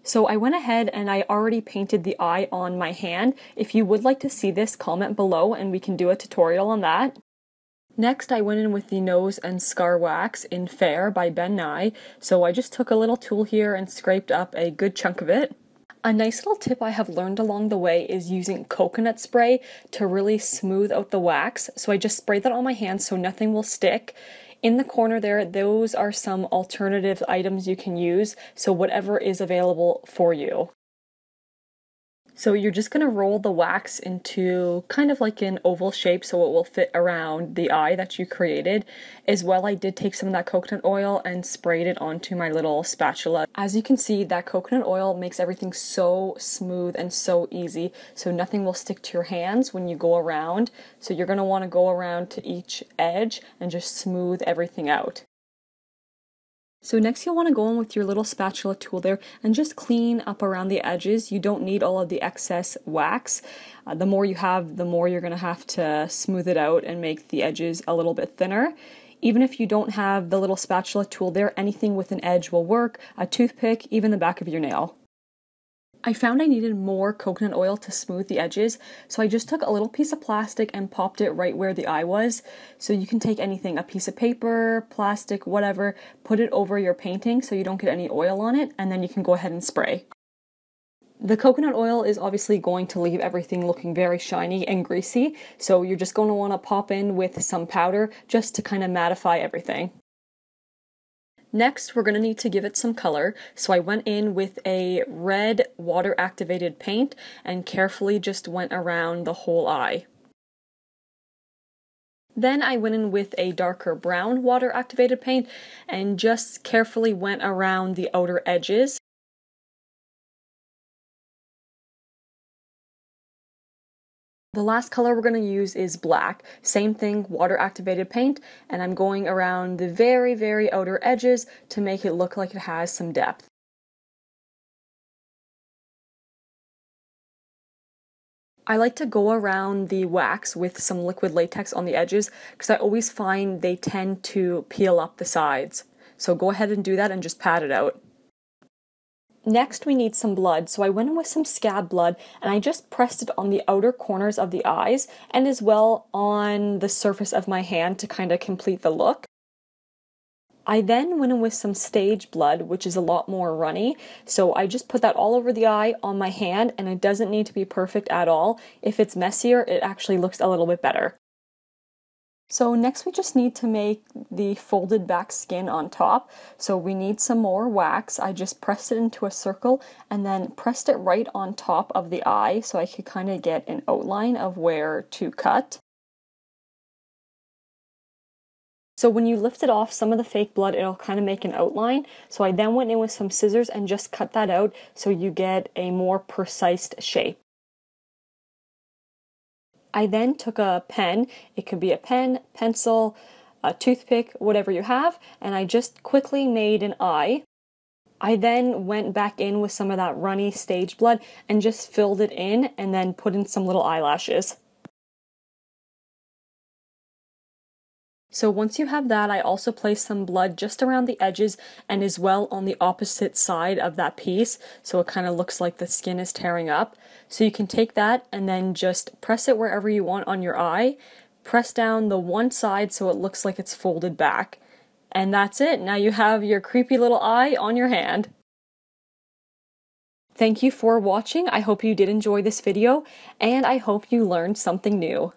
So I went ahead and I already painted the eye on my hand. If you would like to see this, comment below and we can do a tutorial on that. Next, I went in with the Nose and Scar Wax in Fair by Ben Nye. So I just took a little tool here and scraped up a good chunk of it. A nice little tip I have learned along the way is using coconut spray to really smooth out the wax. So I just sprayed that on my hands so nothing will stick. In the corner there, those are some alternative items you can use, so whatever is available for you. So you're just going to roll the wax into kind of like an oval shape so it will fit around the eye that you created. As well, I did take some of that coconut oil and sprayed it onto my little spatula. As you can see, that coconut oil makes everything so smooth and so easy, so nothing will stick to your hands when you go around. So you're going to want to go around to each edge and just smooth everything out. So next you'll want to go in with your little spatula tool there and just clean up around the edges. You don't need all of the excess wax. The more you have, the more you're going to have to smooth it out and make the edges a little bit thinner. Even if you don't have the little spatula tool there, anything with an edge will work. A toothpick, even the back of your nail. I found I needed more coconut oil to smooth the edges, so I just took a little piece of plastic and popped it right where the eye was. So you can take anything, a piece of paper, plastic, whatever, put it over your painting so you don't get any oil on it, and then you can go ahead and spray. The coconut oil is obviously going to leave everything looking very shiny and greasy, so you're just going to want to pop in with some powder just to kind of mattify everything. Next, we're going to need to give it some color, so I went in with a red water-activated paint and carefully just went around the whole eye. Then I went in with a darker brown water-activated paint and just carefully went around the outer edges. The last color we're going to use is black. Same thing, water-activated paint, and I'm going around the very, very outer edges to make it look like it has some depth. I like to go around the wax with some liquid latex on the edges because I always find they tend to peel up the sides. So go ahead and do that and just pat it out. Next, we need some blood, so I went in with some scab blood and I just pressed it on the outer corners of the eyes and as well on the surface of my hand to kind of complete the look. I then went in with some stage blood, which is a lot more runny, so I just put that all over the eye on my hand, and it doesn't need to be perfect at all. If it's messier, it actually looks a little bit better. So next we just need to make the folded back skin on top. So we need some more wax. I just pressed it into a circle and then pressed it right on top of the eye so I could kind of get an outline of where to cut. So when you lift it off some of the fake blood, it'll kind of make an outline. So I then went in with some scissors and just cut that out so you get a more precise shape. I then took a pen, it could be a pen, pencil, a toothpick, whatever you have, and I just quickly made an eye. I then went back in with some of that runny stage blood and just filled it in and then put in some little eyelashes. So once you have that, I also placed some blood just around the edges and as well on the opposite side of that piece, so it kind of looks like the skin is tearing up. So you can take that and then just press it wherever you want on your eye, press down the one side so it looks like it's folded back. And that's it. Now you have your creepy little eye on your hand. Thank you for watching. I hope you did enjoy this video, and I hope you learned something new.